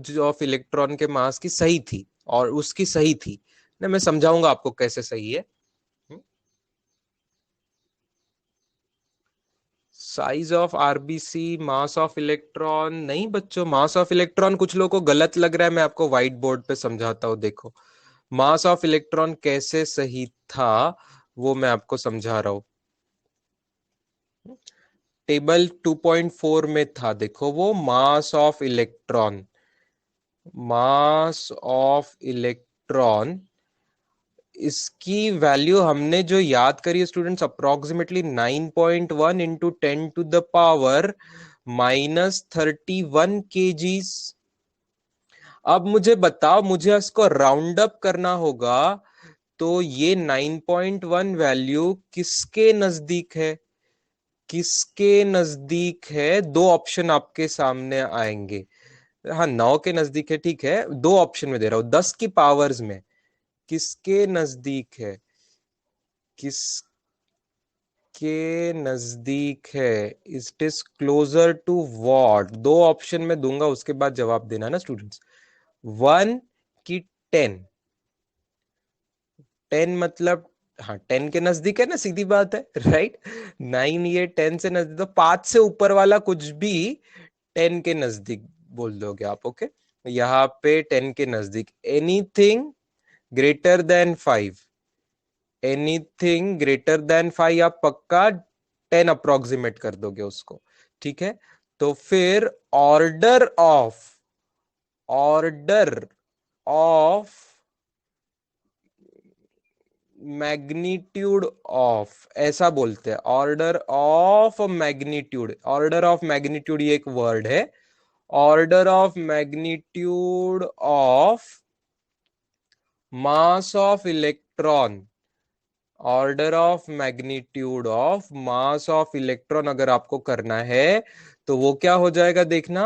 जो ऑफ इलेक्ट्रॉन के मास की सही थी और उसकी सही थी ना, मैं समझाऊंगा आपको कैसे सही है। Size of RBC, mass of electron नहीं बच्चों, मास ऑफ इलेक्ट्रॉन कुछ लोगों को गलत लग रहा है, मैं आपको व्हाइट बोर्ड पे समझाता हूँ, देखो मास ऑफ इलेक्ट्रॉन कैसे सही था वो मैं आपको समझा रहा हूं। टेबल 2.4 में था, देखो वो mass of electron, mass of electron, इसकी वैल्यू हमने जो याद करी है students, approximately 9.1 into 10 to the power -31 kgs। अब मुझे बताओ, मुझे इसको राउंड अप करना होगा, तो ये 9.1 वैल्यू किसके नजदीक है? किसके नजदीक है? दो ऑप्शन आपके सामने आएंगे। हाँ 9 के नजदीक है, ठीक है, दो ऑप्शन में दे रहा हूं, 10 की पावर्स में किसके नजदीक है? किसके नजदीक है? It is closer to what? दो ऑप्शन में दूंगा, उसके बाद जवाब देना ना स्टूडेंट्स। 1 की 10? 10 मतलब हाँ 10 के नजदीक है ना, सीधी बात है, राइट। 9 ये 10 से नजदीक, तो 5 से ऊपर वाला कुछ भी 10 के नजदीक बोल दोगे आप, ओके। यहाँ पे 10 के नजदीक, anything greater than 5, anything greater than 5 आप पक्का 10 अप्रोक्सीमेट कर दोगे उसको, ठीक है। तो फिर ऑर्डर ऑफ मैग्नीट्यूड ऑफ, ऐसा बोलते हैं, order of magnitude, order of magnitude ये एक वर्ड है। Order of magnitude of mass of electron, order of magnitude of mass of electron अगर आपको करना है तो वो क्या हो जाएगा देखना,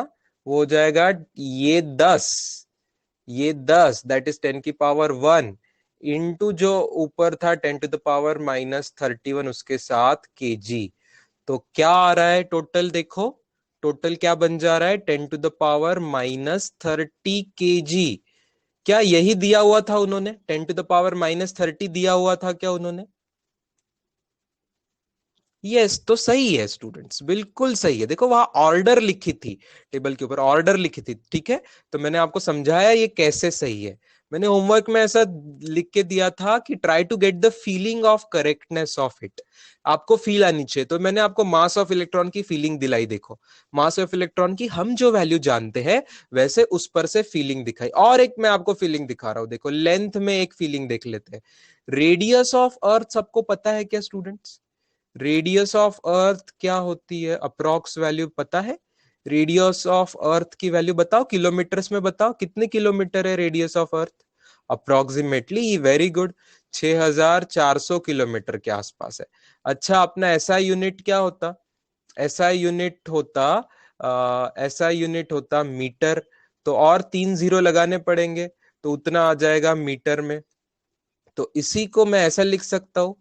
वो हो जाएगा ये 10, ये 10 दैट इज 10 की पावर 1 इंटू जो ऊपर था 10 टू द पावर -31 उसके साथ केजी। तो क्या आ रहा है टोटल, देखो टोटल क्या बन जा रहा है, 10 टू द पावर -30 केजी। क्या यही दिया हुआ था उन्होंने? 10 टू द पावर -30 दिया हुआ था क्या उन्होंने? यस, तो सही है स्टूडेंट्स, बिल्कुल सही है, देखो वहां ऑर्डर लिखी थी, टेबल के ऊपर ऑर्डर लिखी थी, ठीक है। तो मैंने आपको समझाया ये कैसे सही है। मैंने होमवर्क में ऐसा लिख के दिया था कि try to get the feeling of correctness of it, आपको फील आनी चाहिए, तो मैंने आपको मास ऑफ इलेक्ट्रॉन की फीलिंग दिलाई, देखो मास ऑफ इलेक्ट्रॉन की हम जो वैल्यू जानते हैं वैसे उस पर से फीलिंग दिखाई, और एक मैं आपको फीलिंग दिखा रहा हूं, देखो लेंथ में एक फीलिंग देख लेते हैं। रेडियस ऑफ अर्थ सबको पता है क्या स्टूडेंट्स? रेडियस ऑफ अर्थ क्या होती है, अप्रोक्स वैल्यू पता है? रेडियस ऑफ अर्थ की वैल्यू बताओ, किलोमीटर्स में बताओ, कितने किलोमीटर है radius of earth? Approximately, very good, 6400 kilometre के आसपास है। अच्छा, अपना एसआई यूनिट क्या होता? एसआई यूनिट होता एसआई यूनिट होता मीटर, तो और 3 जीरो लगाने पड़ेंगे तो उतना आ जाएगा मीटर में। तो इसी को मैं ऐसा लिख सकता हूं,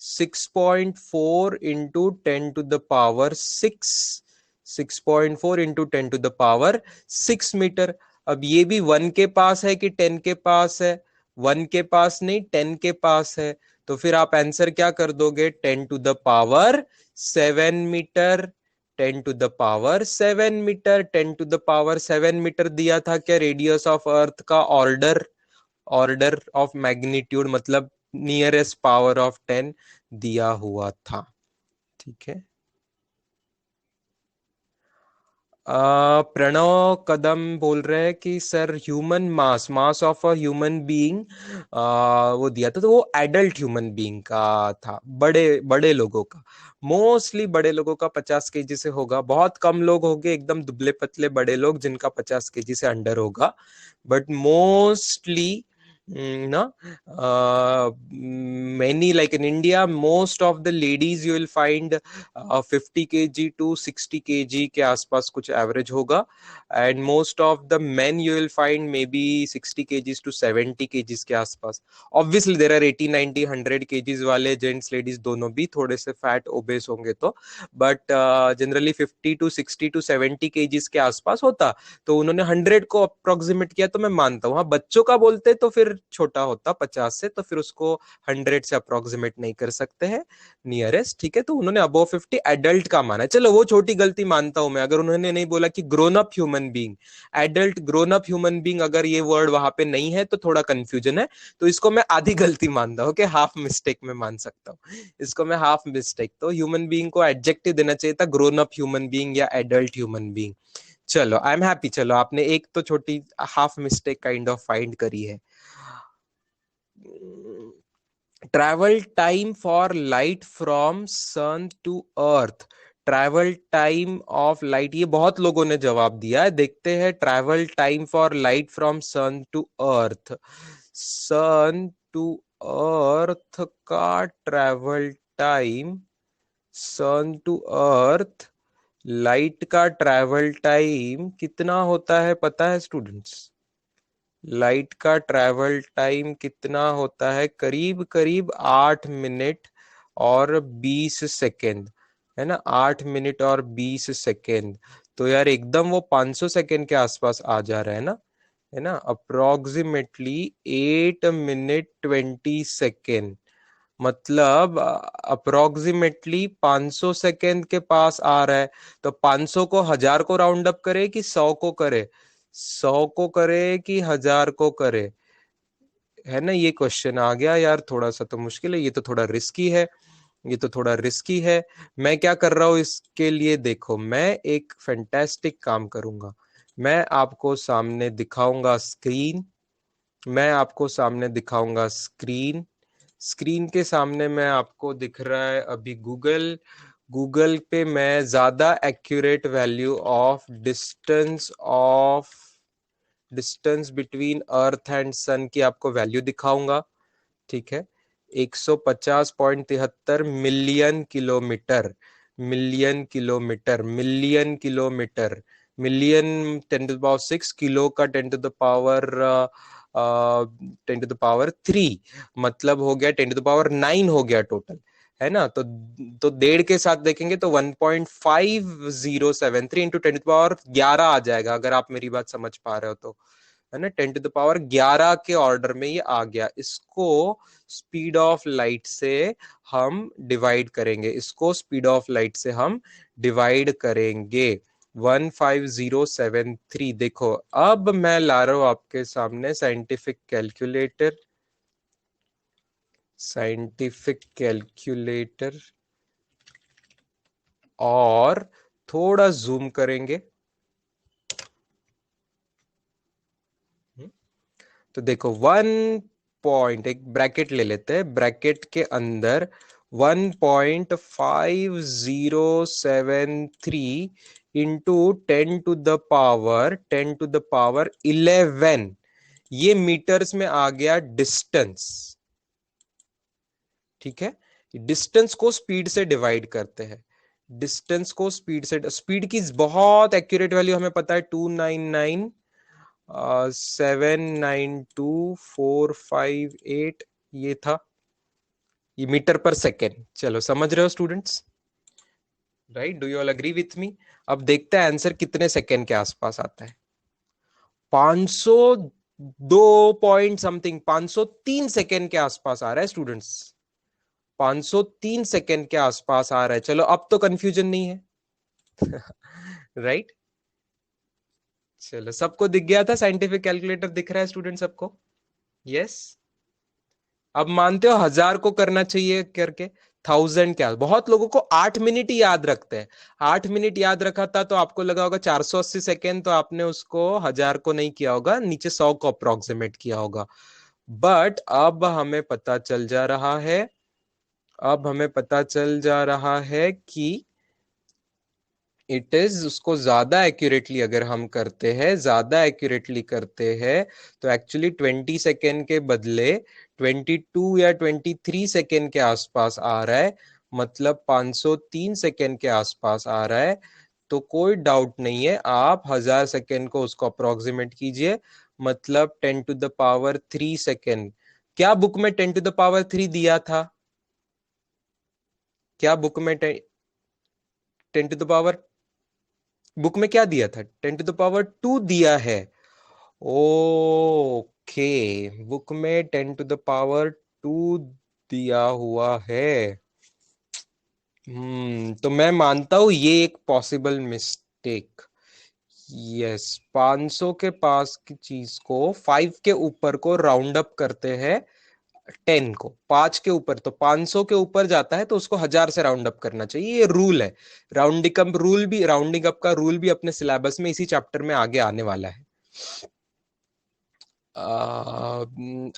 6.4 into 10 to the power 6, 6.4 into 10 to the power 6 metre. अब ये भी 1 के पास है कि 10 के पास है? 1 के पास नहीं, 10 के पास है, तो फिर आप आंसर क्या कर दोगे, 10 to the power 7 metre. 10 to the power 7 metre, 10 to the power 7 metre दिया था क्या रेडियस ऑफ अर्थ का ऑर्डर? ऑर्डर ऑफ मैग्नीट्यूड मतलब नियरेस्ट पावर ऑफ 10 दिया हुआ था, ठीक है। प्रणव कदम बोल रहे हैं कि sir human mass mass of a human being वो दिया था, तो वो एडल्ट ह्यूमन बीइंग का था, बड़े बड़े लोगों का। मोस्टली बड़े लोगों का 50 केजी से होगा, बहुत कम लोग होंगे एकदम दुबले पतले बड़े लोग जिनका 50 केजी से अंडर होगा, बट मोस्टली ना many, like in India most of the ladies you will find 50 kg to 60 kg के आसपास कुछ एवरेज होगा, and most of the main you will find may be 60 kgs to 70 kgs के आसपास। ऑब्वियसली देर आर 80 90 100 kgs वाले जेंट्स लेडीज दोनों भी थोड़े से फैट ओबेस होंगे तो, but generally 50 to 60 to 70 kgs के आसपास होता। तो उन्होंने 100 को अप्रोक्सीमेट किया, तो मैं मानता हूँ। हाँ, बच्चों का बोलते तो फिर छोटा होता 50 से, तो फिर उसको 100 से अप्रोक्सीमेट नहीं कर सकते हैं नियरेस्ट, ठीक है। तो उन्होंने अबव 50 एडल्ट का माना है, चलो वो छोटी गलती मानता हूं मैं। अगर उन्होंने नहीं बोला कि grown up human being, adult grown up human being, अगर ये वर्ड वहां पे नहीं है तो थोड़ा कंफ्यूजन है, तो इसको मैं आधी गलती मानता हूँ, कि हाफ मिस्टेक में मान सकता हूँ इसको मैं, हाफ मिस्टेक। तो ह्यूमन बीइंग को एडजेक्टिव देना चाहिए था ग्रोन अप ह्यूमन बीइंग या एडल्ट ह्यूमन बीइंग। चलो आई एम हैप्पी, चलो आपने एक तो छोटी half mistake kind of find करी है। Travel time for light from sun to earth, travel time of light, ये बहुत लोगों ने जवाब दिया है, देखते हैं। Travel time for light from sun to earth, sun to अर्थ का travel time, sun to earth light का ट्रैवल टाइम कितना होता है पता है स्टूडेंट्स? लाइट का ट्रैवल टाइम कितना होता है? करीब करीब 8 मिनट और 20 सेकेंड, है ना, 8 मिनट और 20 सेकेंड। तो यार एकदम वो 500 सेकेंड के आसपास आ जा रहा है ना, अप्रोक्सीमेटली 8 मिनट 20 सेकेंड, मतलब अप्रोक्सीमेटली 500 सेकेंड के पास आ रहा है। तो 500 को 1000 को राउंड अप करे कि 100 को करे, 100 को करे कि 1000 को करे, है ना। ये क्वेश्चन आ गया यार, थोड़ा सा तो मुश्किल है, ये तो थोड़ा रिस्की है, ये तो थोड़ा रिस्की है। मैं क्या कर रहा हूं इसके लिए, देखो मैं एक फैंटास्टिक काम करूंगा। मैं आपको सामने दिखाऊंगा स्क्रीन, मैं आपको सामने दिखाऊंगा स्क्रीन, स्क्रीन के सामने मैं आपको दिख रहा है अभी गूगल, गूगल पे मैं ज्यादा accurate value of distance between earth and sun की आपको वैल्यू दिखाऊंगा, ठीक है। 150.73 million kilometre, million kilometre, million kilometre, million 10⁶, kilo का 10⁻³ मतलब हो गया 10⁻৯ हो गया टोटल, है ना। तो डेढ़ के साथ देखेंगे तो 1.5073 इंटू 10⁻11 आ जाएगा, अगर आप मेरी बात समझ पा रहे हो तो, है ना। 10⁻11 के ऑर्डर में ये आ गया। इसको स्पीड ऑफ लाइट से हम डिवाइड करेंगे, इसको स्पीड ऑफ लाइट से हम डिवाइड करेंगे, 15073। देखो अब मैं ला रहा हूं आपके सामने साइंटिफिक कैलकुलेटर, साइंटिफिक कैलकुलेटर, और थोड़ा जूम करेंगे। तो देखो 1 एक ब्रैकेट ले लेते हैं, ब्रैकेट के अंदर 1.5073 इंटू 10⁻11, ये मीटर्स में आ गया डिस्टेंस, ठीक है। डिस्टेंस को स्पीड से डिवाइड करते हैं, डिस्टेंस को स्पीड से, स्पीड की बहुत एक्यूरेट वैल्यू हमें पता है 299,792,458, ये था, ये मीटर पर सेकेंड। चलो समझ रहे हो students, right? Do you all agree with me? अब देखते हैं आंसर कितने सेकेंड के आसपास आता है। 502 पॉइंट समथिंग, 503 सेकेंड के आसपास आ रहा है स्टूडेंट्स, 503 सेकेंड के आसपास आ रहा है। चलो अब तो कंफ्यूजन नहीं है राइट? चलो सबको दिख गया था, साइंटिफिक कैलकुलेटर दिख रहा है स्टूडेंट सबको? यस। अब मानते हो 1000 को करना चाहिए करके, 1000 क्या, बहुत लोगों को 8 मिनट ही याद रखते हैं। 8 मिनट याद रखा था तो आपको लगा होगा 480 सेकेंड, तो आपने उसको 1000 को नहीं किया होगा, नीचे 100 को अप्रोक्सीमेट किया होगा। बट अब हमें पता चल जा रहा है, अब हमें पता चल जा रहा है कि इट इज, उसको ज्यादा एक्यूरेटली अगर हम करते हैं, ज्यादा एक्यूरेटली करते हैं, तो एक्चुअली 20 सेकेंड के बदले 22 या 23 सेकेंड के आसपास आ रहा है, मतलब 503 सेकेंड के आसपास आ रहा है। तो कोई डाउट नहीं है, आप 1000 सेकेंड को उसको अप्रोक्सीमेट कीजिए, मतलब 10 to the power 3 सेकेंड। क्या बुक में 10 to the power 3 दिया था? क्या बुक में 10 to the power, बुक में क्या दिया था? 10 to the power 2 दिया है। ओके, बुक में 10 to the power 2 दिया हुआ है। तो मैं मानता हूं ये एक पॉसिबल मिस्टेक। यस, 500 के पास की चीज को 5 के ऊपर को राउंड अप करते हैं, 10 को 5 के ऊपर, तो 500 के ऊपर जाता है तो उसको 1000 से राउंड अप करना चाहिए, ये रूल है। राउंडिंग अप का रूल भी अपने सिलेबस में इसी चैप्टर में आगे आने वाला है।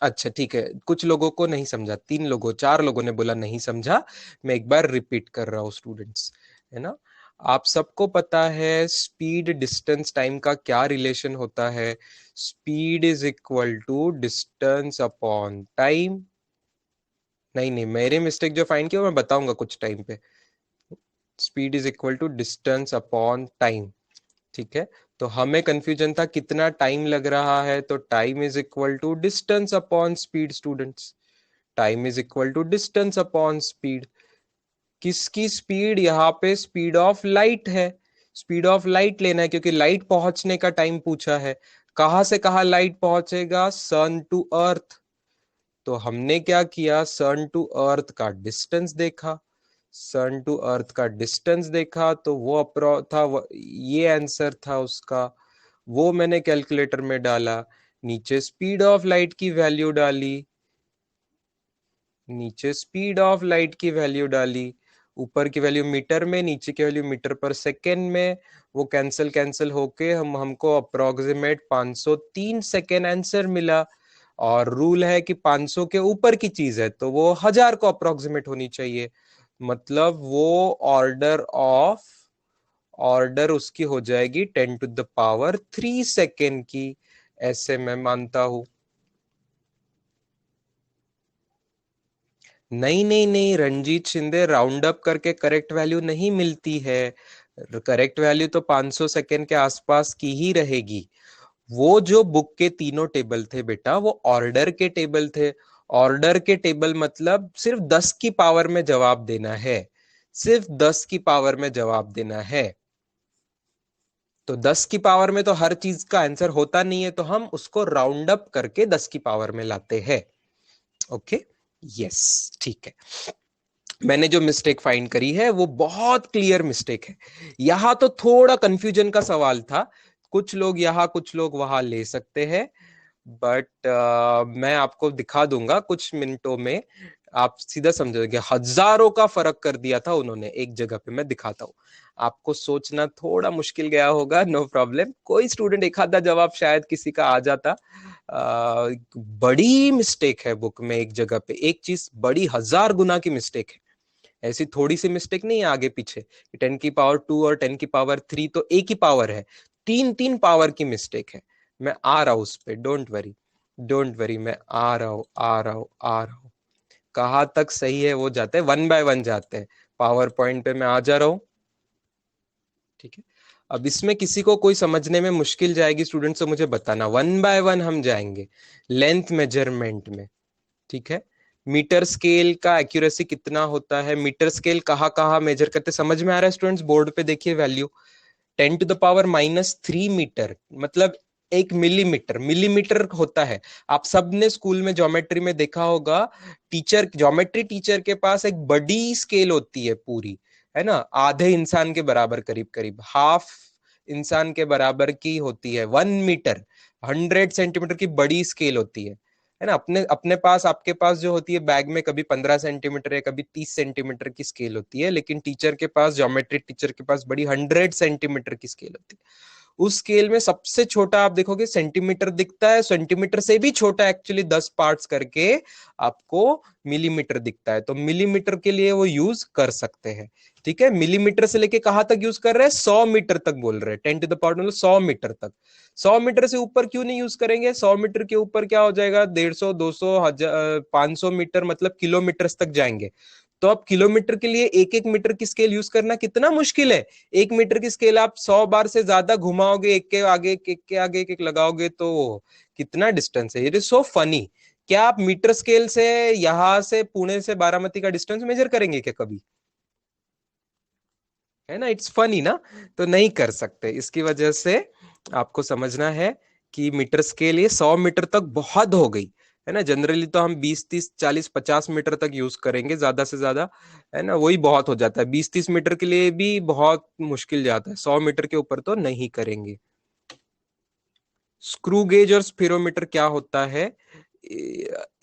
अच्छा ठीक है, कुछ लोगों को नहीं समझा, 3 लोगों 4 लोगों ने बोला नहीं समझा, मैं एक बार रिपीट कर रहा हूँ स्टूडेंट्स, है ना। आप सबको पता है स्पीड डिस्टेंस टाइम का क्या रिलेशन होता है? Speed is equal to distance upon time. नहीं नहीं, मेरे मिस्टेक जो फाइंड किया मैं बताऊंगा कुछ टाइम पे। Speed is equal to distance upon time, ठीक है। तो हमें कंफ्यूजन था कितना टाइम लग रहा है, तो time is equal to distance upon speed students, time is equal to distance upon speed. किसकी स्पीड? यहाँ पे स्पीड ऑफ लाइट है, स्पीड ऑफ लाइट लेना है क्योंकि लाइट पहुंचने का टाइम पूछा है। कहां से कहां लाइट पहुंचेगा? सन टू अर्थ। तो हमने क्या किया, सन टू अर्थ का डिस्टेंस देखा, सन टू अर्थ का डिस्टेंस देखा तो वो अप्रो था, ये आंसर था उसका, वो मैंने कैलकुलेटर में डाला, नीचे स्पीड ऑफ लाइट की वैल्यू डाली, नीचे स्पीड ऑफ लाइट की वैल्यू डाली, ऊपर की वैल्यू मीटर में, नीचे की वैल्यू मीटर पर सेकेंड में, वो कैंसिल कैंसिल होके हमको अप्रोक्सीमेट 503 सेकेंड आंसर मिला। और रूल है कि 500 के ऊपर की चीज है तो वो 1000 को अप्रोक्सीमेट होनी चाहिए, मतलब वो ऑर्डर ऑफ ऑर्डर उसकी हो जाएगी 10 to the power 3 सेकेंड की, ऐसे मैं मानता हूं। नहीं नहीं नहीं रंजीत शिंदे, राउंड अप करके करेक्ट वैल्यू नहीं मिलती है, करेक्ट वैल्यू तो 500 सेकेंड के आसपास की ही रहेगी। वो जो बुक के तीनों टेबल थे बेटा, वो ऑर्डर के टेबल थे। ऑर्डर के टेबल मतलब सिर्फ 10 की पावर में जवाब देना है, सिर्फ 10 की पावर में जवाब देना है। तो 10 की पावर में तो हर चीज का आंसर होता नहीं है, तो हम उसको राउंड अप करके 10 की पावर में लाते हैं। ओके, यस, ठीक है। मैंने जो मिस्टेक फाइंड करी है वो बहुत क्लियर मिस्टेक है। यहां तो थोड़ा कंफ्यूजन का सवाल था, कुछ लोग यहां कुछ लोग वहां ले सकते हैं, बट मैं आपको दिखा दूंगा कुछ मिनटों में, आप सीधा समझोगे। हजारों का फर्क कर दिया था उन्होंने एक जगह पे, मैं दिखाता हूँ आपको। सोचना थोड़ा मुश्किल गया होगा, नो प्रॉब्लम, कोई स्टूडेंट एक आधा जवाब शायद किसी का आ जाता। बड़ी मिस्टेक है बुक में, एक जगह पे एक चीज बड़ी 1000 गुना की मिस्टेक है, ऐसी थोड़ी सी मिस्टेक नहीं है आगे पीछे। 10 की पावर 2 और 10 की पावर 3 तो एक ही पावर है, तीन तीन पावर की मिस्टेक है। मैं आ रहा हूं उस पर, डोंट वरी, डोंट वरी, मैं आ रहा हूं आ रहा हूं आ रहा हूं। कहाँ तक सही है वो जाते हैं, वन बाय वन जाते हैं। पावर पॉइंट पे मैं आ जा रहा हूं, ठीक है। अब इसमें किसी को कोई समझने में मुश्किल जाएगी स्टूडेंट्स, तो मुझे बताना, वन बाय वन हम जाएंगे लेंथ मेजरमेंट में, ठीक है। मीटर स्केल का एक्यूरेसी कितना होता है, मीटर स्केल कहाँ कहाँ मेजर करते, समझ में आ रहा है स्टूडेंट्स? बोर्ड पे देखिए value, 10 to the power -3 metre, मतलब 1 मिलीमीटर, मिलीमीटर होता है। आप सबने स्कूल में ज्योमेट्री में देखा होगा, टीचर, ज्योमेट्री टीचर के पास एक बड़ी स्केल होती है पूरी, है ना, आधे इंसान के बराबर, करीब करीब हाफ इंसान के बराबर की होती है, 1 मीटर, 100 सेंटीमीटर की बड़ी स्केल होती है। है ना। अपने अपने पास, आपके पास जो होती है बैग में, कभी 15 सेंटीमीटर है, कभी 30 सेंटीमीटर की स्केल होती है, लेकिन टीचर के पास, ज्योमेट्री टीचर के पास बड़ी 100 सेंटीमीटर की स्केल होती है। उस स्केल में सबसे छोटा आप देखोगे सेंटीमीटर दिखता है, सेंटीमीटर से भी छोटा एक्चुअली 10 पार्ट्स करके आपको मिलीमीटर दिखता है। तो मिलीमीटर के लिए वो यूज कर सकते हैं। ठीक है, मिलीमीटर से लेके कहां तक यूज कर रहे हैं, 100 मीटर तक बोल रहे हैं, 10 टू द पावर मतलब 100 मीटर तक। 100 मीटर से ऊपर क्यों नहीं यूज करेंगे, 100 मीटर के ऊपर क्या हो जाएगा, 150, 200, 1000, 500 मीटर मतलब किलोमीटर तक जाएंगे। तो अब किलोमीटर के लिए एक एक मीटर की स्केल यूज करना कितना मुश्किल है। 1 मीटर की स्केल आप 100 बार से ज्यादा घुमाओगे, एक के आगे एक के आगे एक लगाओगे तो कितना डिस्टेंस है। It is so funny. क्या आप मीटर स्केल से यहां से पुणे से बारामती का डिस्टेंस मेजर करेंगे क्या कभी, है ना। इट्स फनी ना। तो नहीं कर सकते, इसकी वजह से आपको समझना है कि मीटर स्केल ये 100 मीटर तक बहुत हो गई, है ना। जनरली तो हम 20, 30, 40, 50 मीटर तक यूज करेंगे ज्यादा से ज्यादा, है ना। वही बहुत हो जाता है, 20, 30 मीटर के लिए भी बहुत मुश्किल जाता है, 100 मीटर के ऊपर तो नहीं करेंगे। स्क्रू गेज और स्पिरोमीटर क्या होता है,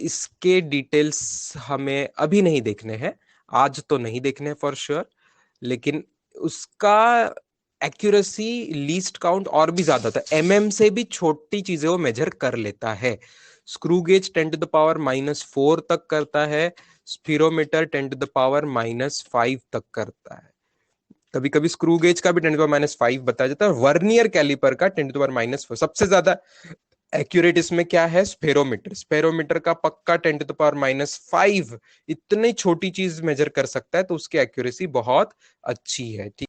इसके डिटेल्स हमें अभी नहीं देखने हैं, आज तो नहीं देखने हैं फॉर श्योर, लेकिन उसका एक्यूरेसी, लीस्ट काउंट और भी ज्यादा था, एमएम से भी छोटी चीजें वो मेजर कर लेता है। Screw gauge 10 to the power -4 तक करता है, स्पिरोमीटर 10 टू द पावर -5 तक करता है। कभी कभी स्क्रू गेज का भी 10 टू द पावर -5 बताया जाता है। वर्नियर कैलिपर का 10 टू द पावर -4 सबसे ज्यादा एक्यूरेट। इसमें क्या है, स्पेरोमीटर, स्पेरोमीटर का पक्का 10 टू द पावर -5 इतनी छोटी चीज मेजर कर सकता है, तो उसकी एक्यूरेसी बहुत अच्छी है। ठीक।